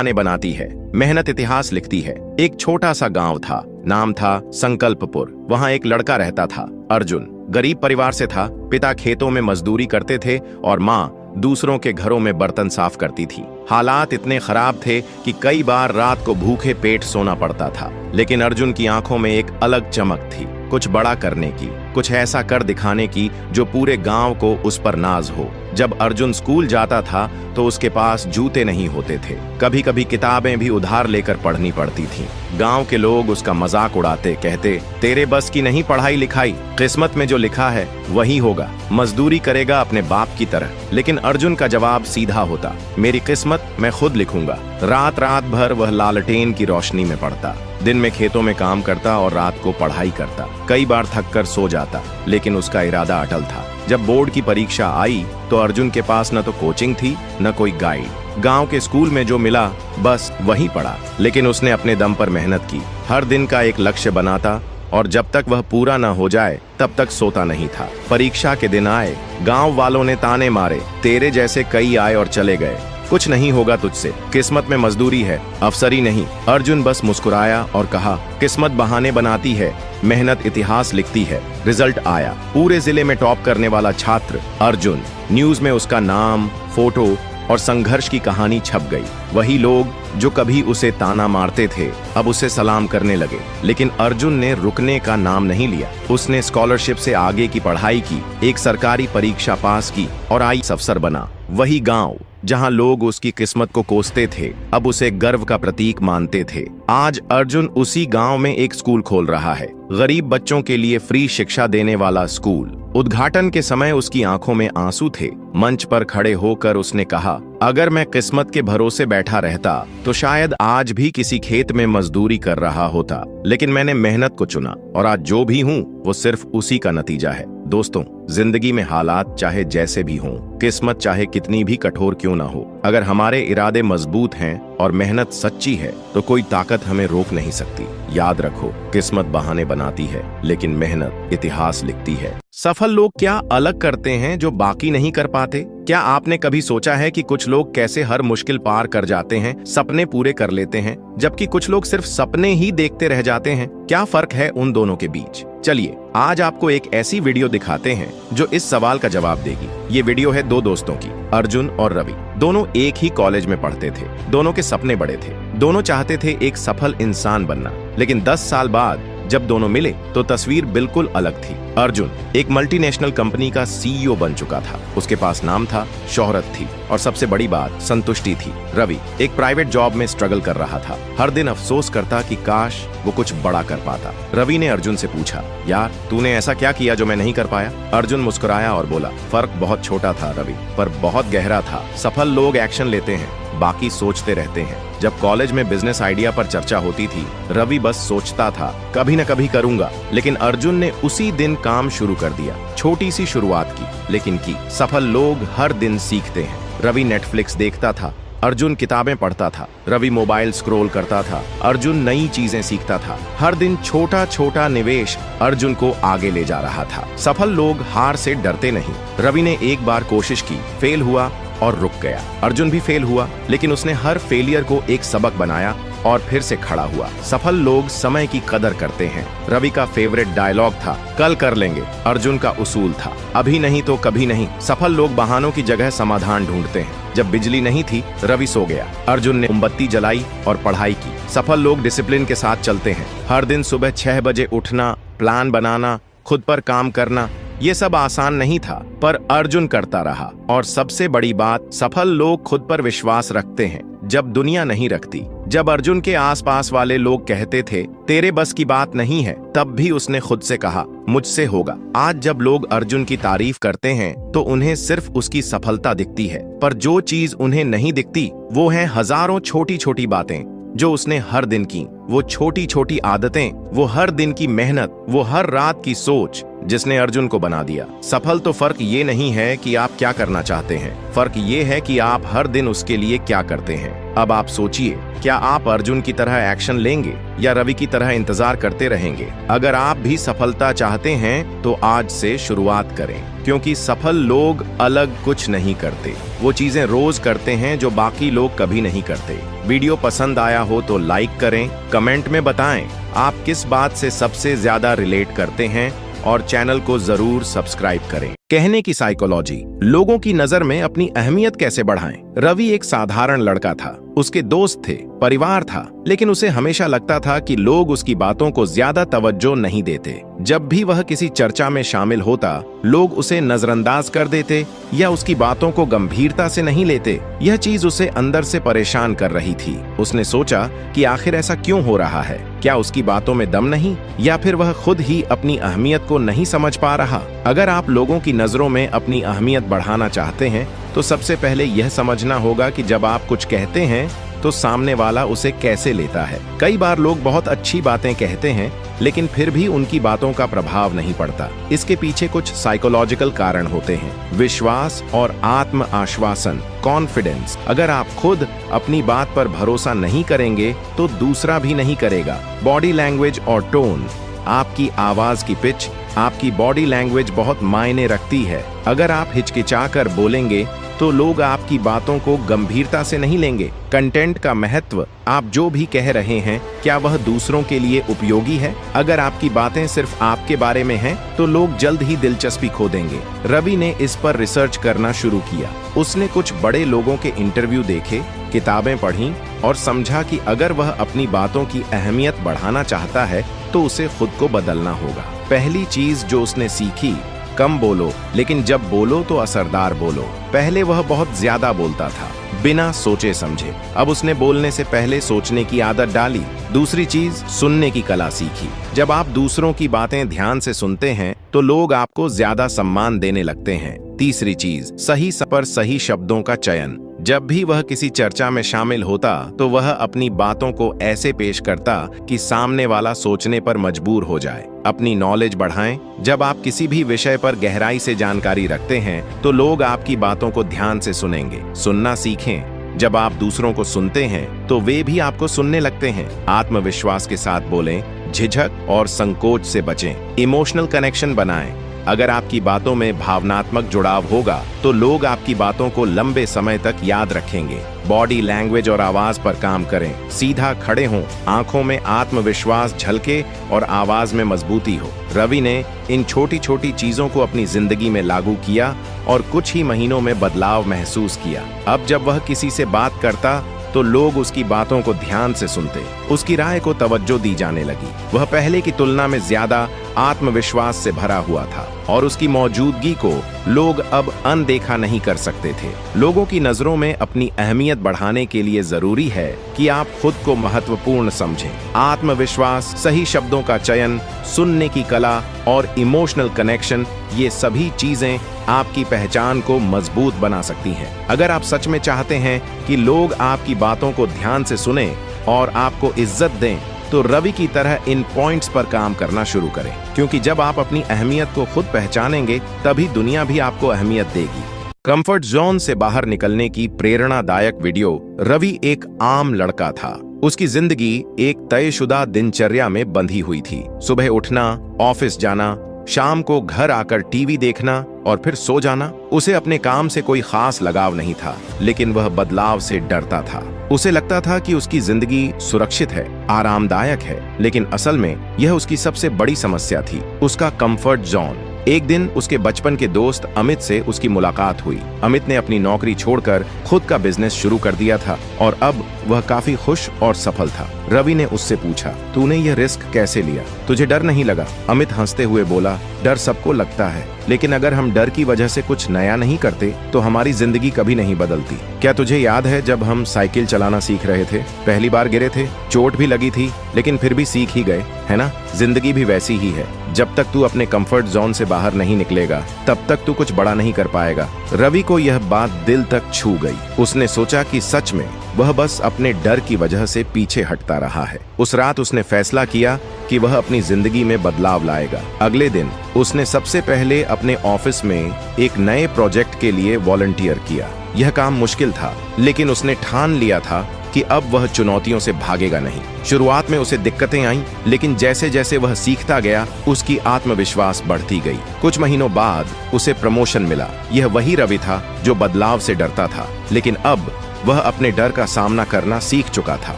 ने बनाती है, मेहनत इतिहास लिखती है। एक छोटा सा गांव था, नाम था संकल्पपुर। वहां एक लड़का रहता था, अर्जुन। गरीब परिवार से था, पिता खेतों में मजदूरी करते थे और माँ दूसरों के घरों में बर्तन साफ करती थी। हालात इतने खराब थे कि कई बार रात को भूखे पेट सोना पड़ता था। लेकिन अर्जुन की आंखों में एक अलग चमक थी, कुछ बड़ा करने की, कुछ ऐसा कर दिखाने की जो पूरे गांव को उस पर नाज हो। जब अर्जुन स्कूल जाता था तो उसके पास जूते नहीं होते थे, कभी कभी किताबें भी उधार लेकर पढ़नी पड़ती थीं। गांव के लोग उसका मजाक उड़ाते, कहते तेरे बस की नहीं पढ़ाई लिखाई, किस्मत में जो लिखा है वही होगा, मजदूरी करेगा अपने बाप की तरह। लेकिन अर्जुन का जवाब सीधा होता, मेरी किस्मत मैं खुद लिखूंगा। रात रात भर वह लालटेन की रोशनी में पढ़ता, दिन में खेतों में काम करता और रात को पढ़ाई करता। कई बार थक कर सो जाता, लेकिन उसका इरादा अटल था। जब बोर्ड की परीक्षा आई तो अर्जुन के पास न तो कोचिंग थी न कोई गाइड। गांव के स्कूल में जो मिला बस वही पढ़ा। लेकिन उसने अपने दम पर मेहनत की, हर दिन का एक लक्ष्य बनाता और जब तक वह पूरा न हो जाए तब तक सोता नहीं था। परीक्षा के दिन आए, गांव वालों ने ताने मारे, तेरे जैसे कई आए और चले गए, कुछ नहीं होगा तुझसे, किस्मत में मजदूरी है, अफसरी नहीं। अर्जुन बस मुस्कुराया और कहा, किस्मत बहाने बनाती है, मेहनत इतिहास लिखती है। रिजल्ट आया, पूरे जिले में टॉप करने वाला छात्र अर्जुन। न्यूज में उसका नाम, फोटो और संघर्ष की कहानी छप गई। वही लोग जो कभी उसे ताना मारते थे अब उसे सलाम करने लगे। लेकिन अर्जुन ने रुकने का नाम नहीं लिया। उसने स्कॉलरशिप से आगे की पढ़ाई की, एक सरकारी परीक्षा पास की और आईएएस अफसर बना। वही गांव जहां लोग उसकी किस्मत को कोसते थे अब उसे गर्व का प्रतीक मानते थे। आज अर्जुन उसी गांव में एक स्कूल खोल रहा है, गरीब बच्चों के लिए फ्री शिक्षा देने वाला स्कूल। उद्घाटन के समय उसकी आंखों में आंसू थे। मंच पर खड़े होकर उसने कहा, अगर मैं किस्मत के भरोसे बैठा रहता तो शायद आज भी किसी खेत में मजदूरी कर रहा होता। लेकिन मैंने मेहनत को चुना और आज जो भी हूँ वो सिर्फ उसी का नतीजा है। दोस्तों, जिंदगी में हालात चाहे जैसे भी हों, किस्मत चाहे कितनी भी कठोर क्यों ना हो, अगर हमारे इरादे मजबूत हैं और मेहनत सच्ची है तो कोई ताकत हमें रोक नहीं सकती। याद रखो, किस्मत बहाने बनाती है लेकिन मेहनत इतिहास लिखती है। सफल लोग क्या अलग करते हैं जो बाकी नहीं कर पाते? क्या आपने कभी सोचा है कि कुछ लोग कैसे हर मुश्किल पार कर जाते हैं, सपने पूरे कर लेते हैं, जबकि कुछ लोग सिर्फ सपने ही देखते रह जाते हैं? क्या फर्क है उन दोनों के बीच? चलिए आज आपको एक ऐसी वीडियो दिखाते हैं जो इस सवाल का जवाब देगी। ये वीडियो है दो दोस्तों की, अर्जुन और रवि। दोनों एक ही कॉलेज में पढ़ते थे, दोनों के सपने बड़े थे, दोनों चाहते थे एक सफल इंसान बनना। लेकिन 10 साल बाद जब दोनों मिले तो तस्वीर बिल्कुल अलग थी। अर्जुन एक मल्टीनेशनल कंपनी का सीईओ बन चुका था, उसके पास नाम था, शोहरत थी और सबसे बड़ी बात संतुष्टि थी। रवि एक प्राइवेट जॉब में स्ट्रगल कर रहा था, हर दिन अफसोस करता कि काश वो कुछ बड़ा कर पाता। रवि ने अर्जुन से पूछा, यार तूने ऐसा क्या किया जो मैं नहीं कर पाया? अर्जुन मुस्कुराया और बोला, फर्क बहुत छोटा था रवि, पर बहुत गहरा था। सफल लोग एक्शन लेते हैं, बाकी सोचते रहते हैं। जब कॉलेज में बिजनेस आइडिया पर चर्चा होती थी, रवि बस सोचता था कभी न कभी करूंगा, लेकिन अर्जुन ने उसी दिन काम शुरू कर दिया। छोटी सी शुरुआत की, लेकिन की। सफल लोग हर दिन सीखते हैं। रवि नेटफ्लिक्स देखता था, अर्जुन किताबें पढ़ता था। रवि मोबाइल स्क्रॉल करता था, अर्जुन नई चीजें सीखता था। हर दिन छोटा छोटा निवेश अर्जुन को आगे ले जा रहा था। सफल लोग हार से डरते नहीं। रवि ने एक बार कोशिश की, फेल हुआ और रुक गया। अर्जुन भी फेल हुआ, लेकिन उसने हर फेलियर को एक सबक बनाया और फिर से खड़ा हुआ। सफल लोग समय की कदर करते हैं। रवि का फेवरेट डायलॉग था, कल कर लेंगे। अर्जुन का उसूल था, अभी नहीं तो कभी नहीं। सफल लोग बहानों की जगह समाधान ढूंढते हैं। जब बिजली नहीं थी, रवि सो गया। अर्जुन ने मोमबत्ती जलाई और पढ़ाई की। सफल लोग डिसिप्लिन के साथ चलते हैं। हर दिन सुबह 6 बजे उठना, प्लान बनाना, खुद पर काम करना, ये सब आसान नहीं था, पर अर्जुन करता रहा। और सबसे बड़ी बात, सफल लोग खुद पर विश्वास रखते हैं जब दुनिया नहीं रखती। जब अर्जुन के आसपास वाले लोग कहते थे तेरे बस की बात नहीं है, तब भी उसने खुद से कहा मुझसे होगा। आज जब लोग अर्जुन की तारीफ करते हैं तो उन्हें सिर्फ उसकी सफलता दिखती है, पर जो चीज उन्हें नहीं दिखती वो है हजारों छोटी छोटी बातें जो उसने हर दिन की। वो छोटी छोटी आदतें, वो हर दिन की मेहनत, वो हर रात की सोच जिसने अर्जुन को बना दिया सफल। तो फर्क ये नहीं है कि आप क्या करना चाहते हैं, फर्क ये है कि आप हर दिन उसके लिए क्या करते हैं। अब आप सोचिए, क्या आप अर्जुन की तरह एक्शन लेंगे या रवि की तरह इंतजार करते रहेंगे? अगर आप भी सफलता चाहते हैं तो आज से शुरुआत करें, क्योंकि सफल लोग अलग कुछ नहीं करते, वो चीजें रोज करते हैं जो बाकी लोग कभी नहीं करते। वीडियो पसंद आया हो तो लाइक करें, कमेंट में बताएं आप किस बात से सबसे ज्यादा रिलेट करते हैं और चैनल को जरूर सब्सक्राइब करें। कहने की साइकोलॉजी, लोगों की नजर में अपनी अहमियत कैसे बढ़ाएं। रवि एक साधारण लड़का था, उसके दोस्त थे, परिवार था, लेकिन उसे हमेशा लगता था कि लोग उसकी बातों को ज्यादा तवज्जो नहीं देते। जब भी वह किसी चर्चा में शामिल होता, लोग उसे नजरअंदाज कर देते या उसकी बातों को गंभीरता से नहीं लेते। यह चीज उसे अंदर से परेशान कर रही थी। उसने सोचा कि आखिर ऐसा क्यों हो रहा है? क्या उसकी बातों में दम नहीं, या फिर वह खुद ही अपनी अहमियत को नहीं समझ पा रहा? अगर आप लोगों की नजरों में अपनी अहमियत बढ़ाना चाहते हैं तो सबसे पहले यह समझना होगा कि जब आप कुछ कहते हैं तो सामने वाला उसे कैसे लेता है। कई बार लोग बहुत अच्छी बातें कहते हैं लेकिन फिर भी उनकी बातों का प्रभाव नहीं पड़ता। इसके पीछे कुछ साइकोलॉजिकल कारण होते हैं। विश्वास और आत्म आश्वासन, कॉन्फिडेंस। अगर आप खुद अपनी बात पर भरोसा नहीं करेंगे तो दूसरा भी नहीं करेगा। बॉडी लैंग्वेज और टोन, आपकी आवाज की पिच, आपकी बॉडी लैंग्वेज बहुत मायने रखती है। अगर आप हिचकिचाकर बोलेंगे तो लोग आपकी बातों को गंभीरता से नहीं लेंगे। कंटेंट का महत्व, आप जो भी कह रहे हैं क्या वह दूसरों के लिए उपयोगी है? अगर आपकी बातें सिर्फ आपके बारे में हैं तो लोग जल्द ही दिलचस्पी खो देंगे। रवि ने इस पर रिसर्च करना शुरू किया। उसने कुछ बड़े लोगों के इंटरव्यू देखे, किताबें पढ़ीं और समझा कि अगर वह अपनी बातों की अहमियत बढ़ाना चाहता है तो उसे खुद को बदलना होगा। पहली चीज जो उसने सीखी, कम बोलो, लेकिन जब बोलो तो असरदार बोलो। पहले वह बहुत ज्यादा बोलता था, बिना सोचे समझे। अब उसने बोलने से पहले सोचने की आदत डाली। दूसरी चीज, सुनने की कला सीखी। जब आप दूसरों की बातें ध्यान से सुनते हैं तो लोग आपको ज्यादा सम्मान देने लगते हैं। तीसरी चीज, सही पर सही शब्दों का चयन। जब भी वह किसी चर्चा में शामिल होता तो वह अपनी बातों को ऐसे पेश करता कि सामने वाला सोचने पर मजबूर हो जाए। अपनी नॉलेज बढ़ाएं। जब आप किसी भी विषय पर गहराई से जानकारी रखते हैं तो लोग आपकी बातों को ध्यान से सुनेंगे। सुनना सीखें। जब आप दूसरों को सुनते हैं तो वे भी आपको सुनने लगते हैं। आत्मविश्वास के साथ बोलें, झिझक और संकोच से बचें। इमोशनल कनेक्शन बनाएं। अगर आपकी बातों में भावनात्मक जुड़ाव होगा तो लोग आपकी बातों को लंबे समय तक याद रखेंगे। बॉडी लैंग्वेज और आवाज पर काम करें। सीधा खड़े हों, आंखों में आत्मविश्वास झलके और आवाज में मजबूती हो। रवि ने इन छोटी छोटी चीजों को अपनी जिंदगी में लागू किया और कुछ ही महीनों में बदलाव महसूस किया। अब जब वह किसी से बात करता तो लोग उसकी बातों को ध्यान से सुनते, उसकी राय को तवज्जो दी जाने लगी। वह पहले की तुलना में ज्यादा आत्मविश्वास से भरा हुआ था और उसकी मौजूदगी को लोग अब अनदेखा नहीं कर सकते थे। लोगों की नजरों में अपनी अहमियत बढ़ाने के लिए जरूरी है कि आप खुद को महत्वपूर्ण समझें। आत्मविश्वास, सही शब्दों का चयन, सुनने की कला और इमोशनल कनेक्शन, ये सभी चीजें आपकी पहचान को मजबूत बना सकती हैं। अगर आप सच में चाहते हैं कि लोग आपकी बातों को ध्यान से सुनें और आपको इज्जत दें तो रवि की तरह इन पॉइंट्स पर काम करना शुरू करें, क्योंकि जब आप अपनी अहमियत को खुद पहचानेंगे तभी दुनिया भी आपको अहमियत देगी। कंफर्ट जोन से बाहर निकलने की प्रेरणादायक वीडियो। रवि एक आम लड़का था। उसकी जिंदगी एक तयशुदा दिनचर्या में बंधी हुई थी। सुबह उठना, ऑफिस जाना, शाम को घर आकर टीवी देखना और फिर सो जाना। उसे अपने काम से कोई खास लगाव नहीं था, लेकिन वह बदलाव से डरता था। उसे लगता था कि उसकी जिंदगी सुरक्षित है, आरामदायक है, लेकिन असल में यह उसकी सबसे बड़ी समस्या थी, उसका कंफर्ट जोन। एक दिन उसके बचपन के दोस्त अमित से उसकी मुलाकात हुई। अमित ने अपनी नौकरी छोड़कर खुद का बिजनेस शुरू कर दिया था और अब वह काफी खुश और सफल था। रवि ने उससे पूछा, तूने यह रिस्क कैसे लिया? तुझे डर नहीं लगा? अमित हंसते हुए बोला, डर सबको लगता है, लेकिन अगर हम डर की वजह से कुछ नया नहीं करते तो हमारी जिंदगी कभी नहीं बदलती। क्या तुझे याद है जब हम साइकिल चलाना सीख रहे थे? पहली बार गिरे थे, चोट भी लगी थी, लेकिन फिर भी सीख ही गए, है ना? जिंदगी भी वैसी ही है। जब तक तू अपने कंफर्ट जोन से बाहर नहीं निकलेगा तब तक तू कुछ बड़ा नहीं कर पाएगा। रवि को यह बात दिल तक छू गई। उसने सोचा कि सच में वह बस अपने डर की वजह से पीछे हटता रहा है। उस रात उसने फैसला किया कि वह अपनी जिंदगी में बदलाव लाएगा। अगले दिन उसने सबसे पहले अपने ऑफिस में एक नए प्रोजेक्ट के लिए वॉलंटियर किया। यह काम मुश्किल था, लेकिन उसने ठान लिया था कि अब वह चुनौतियों से भागेगा नहीं। शुरुआत में उसे दिक्कतें आईं, लेकिन जैसे जैसे वह सीखता गया उसकी आत्मविश्वास बढ़ती गई। कुछ महीनों बाद उसे प्रमोशन मिला। यह वही रवि था जो बदलाव से डरता था, लेकिन अब वह अपने डर का सामना करना सीख चुका था।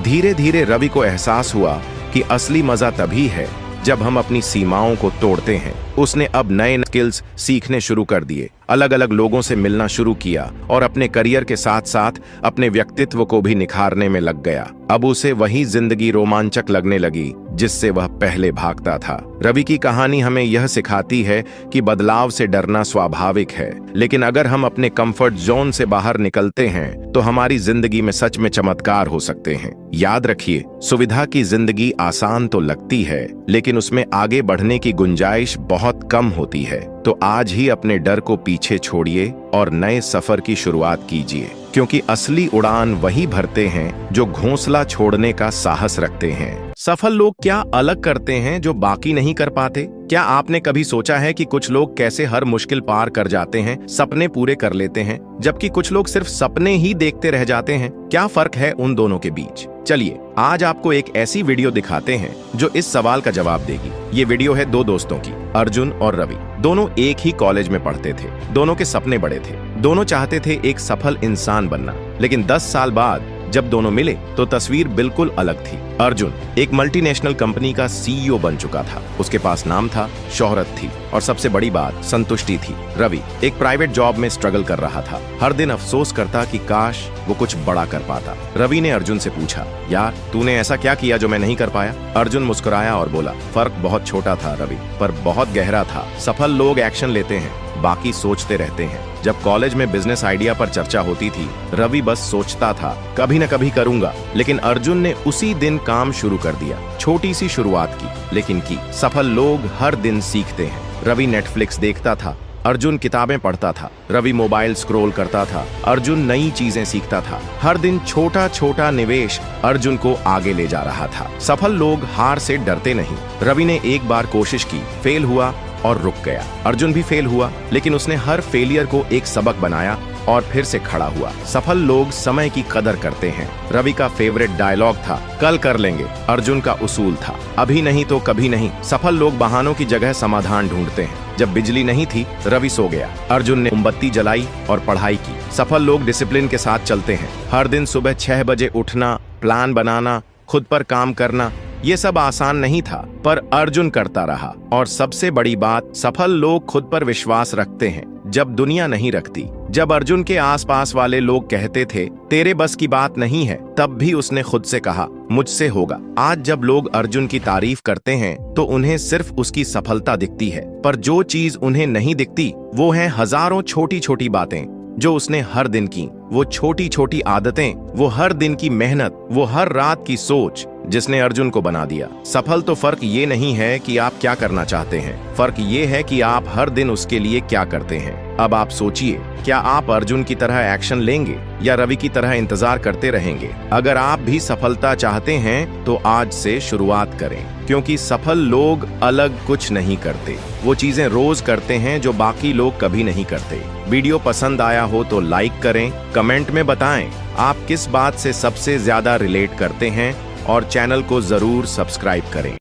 धीरे धीरे रवि को एहसास हुआ कि असली मजा तभी है जब हम अपनी सीमाओं को तोड़ते हैं। उसने अब नए स्किल्स सीखने शुरू कर दिए, अलग अलग लोगों से मिलना शुरू किया और अपने करियर के साथ साथ अपने व्यक्तित्व को भी निखारने में लग गया। अब उसे वही जिंदगी रोमांचक लगने लगी जिससे वह पहले भागता था। रवि की कहानी हमें यह सिखाती है कि बदलाव से डरना स्वाभाविक है, लेकिन अगर हम अपने कंफर्ट जोन से बाहर निकलते हैं तो हमारी जिंदगी में सच में चमत्कार हो सकते हैं। याद रखिए, सुविधा की जिंदगी आसान तो लगती है, लेकिन उसमें आगे बढ़ने की गुंजाइश बहुत कम होती है। तो आज ही अपने डर को पीछे छोड़िए और नए सफर की शुरुआत कीजिए, क्योंकि असली उड़ान वही भरते हैं जो घोंसला छोड़ने का साहस रखते हैं। सफल लोग क्या अलग करते हैं जो बाकी नहीं कर पाते? क्या आपने कभी सोचा है कि कुछ लोग कैसे हर मुश्किल पार कर जाते हैं, सपने पूरे कर लेते हैं, जबकि कुछ लोग सिर्फ सपने ही देखते रह जाते हैं? क्या फर्क है उन दोनों के बीच? चलिए आज आपको एक ऐसी वीडियो दिखाते हैं जो इस सवाल का जवाब देगी। ये वीडियो है दो दोस्तों की, अर्जुन और रवि। दोनों एक ही कॉलेज में पढ़ते थे, दोनों के सपने बड़े थे, दोनों चाहते थे एक सफल इंसान बनना। लेकिन 10 साल बाद जब दोनों मिले तो तस्वीर बिल्कुल अलग थी। अर्जुन एक मल्टीनेशनल कंपनी का सीईओ बन चुका था, उसके पास नाम था, शोहरत थी और सबसे बड़ी बात संतुष्टि थी। रवि एक प्राइवेट जॉब में स्ट्रगल कर रहा था, हर दिन अफसोस करता कि काश वो कुछ बड़ा कर पाता। रवि ने अर्जुन से पूछा, यार तूने ऐसा क्या किया जो मैं नहीं कर पाया? अर्जुन मुस्कुराया और बोला, फर्क बहुत छोटा था रवि, पर बहुत गहरा था। सफल लोग एक्शन लेते हैं, बाकी सोचते रहते हैं। जब कॉलेज में बिजनेस आइडिया पर चर्चा होती थी, रवि बस सोचता था कभी न कभी करूंगा, लेकिन अर्जुन ने उसी दिन काम शुरू कर दिया। छोटी सी शुरुआत की, लेकिन की। सफल लोग हर दिन सीखते हैं। रवि नेटफ्लिक्स देखता था, अर्जुन किताबें पढ़ता था। रवि मोबाइल स्क्रॉल करता था, अर्जुन नई चीजें सीखता था। हर दिन छोटा छोटा निवेश अर्जुन को आगे ले जा रहा था। सफल लोग हार से डरते नहीं। रवि ने एक बार कोशिश की, फेल हुआ और रुक गया। अर्जुन भी फेल हुआ, लेकिन उसने हर फेलियर को एक सबक बनाया और फिर से खड़ा हुआ। सफल लोग समय की कदर करते हैं। रवि का फेवरेट डायलॉग था, कल कर लेंगे। अर्जुन का उसूल था, अभी नहीं तो कभी नहीं। सफल लोग बहानों की जगह समाधान ढूंढते हैं। जब बिजली नहीं थी, रवि सो गया। अर्जुन ने मोमबत्ती जलाई और पढ़ाई की। सफल लोग डिसिप्लिन के साथ चलते हैं। हर दिन सुबह 6 बजे उठना, प्लान बनाना, खुद पर काम करना, ये सब आसान नहीं था, पर अर्जुन करता रहा। और सबसे बड़ी बात, सफल लोग खुद पर विश्वास रखते हैं जब दुनिया नहीं रखती। जब अर्जुन के आसपास वाले लोग कहते थे तेरे बस की बात नहीं है, तब भी उसने खुद से कहा मुझसे होगा। आज जब लोग अर्जुन की तारीफ करते हैं तो उन्हें सिर्फ उसकी सफलता दिखती है, पर जो चीज उन्हें नहीं दिखती वो है हजारों छोटी छोटी बातें जो उसने हर दिन की। वो छोटी छोटी आदतें, वो हर दिन की मेहनत, वो हर रात की सोच जिसने अर्जुन को बना दिया। सफल तो फर्क ये नहीं है कि आप क्या करना चाहते हैं, फर्क ये है कि आप हर दिन उसके लिए क्या करते हैं। अब आप सोचिए, क्या आप अर्जुन की तरह एक्शन लेंगे या रवि की तरह इंतजार करते रहेंगे? अगर आप भी सफलता चाहते हैं तो आज से शुरुआत करें, क्योंकि सफल लोग अलग कुछ नहीं करते, वो चीजें रोज करते हैं जो बाकी लोग कभी नहीं करते। वीडियो पसंद आया हो तो लाइक करें, कमेंट में बताएं आप किस बात से सबसे ज्यादा रिलेट करते हैं और चैनल को जरूर सब्सक्राइब करें।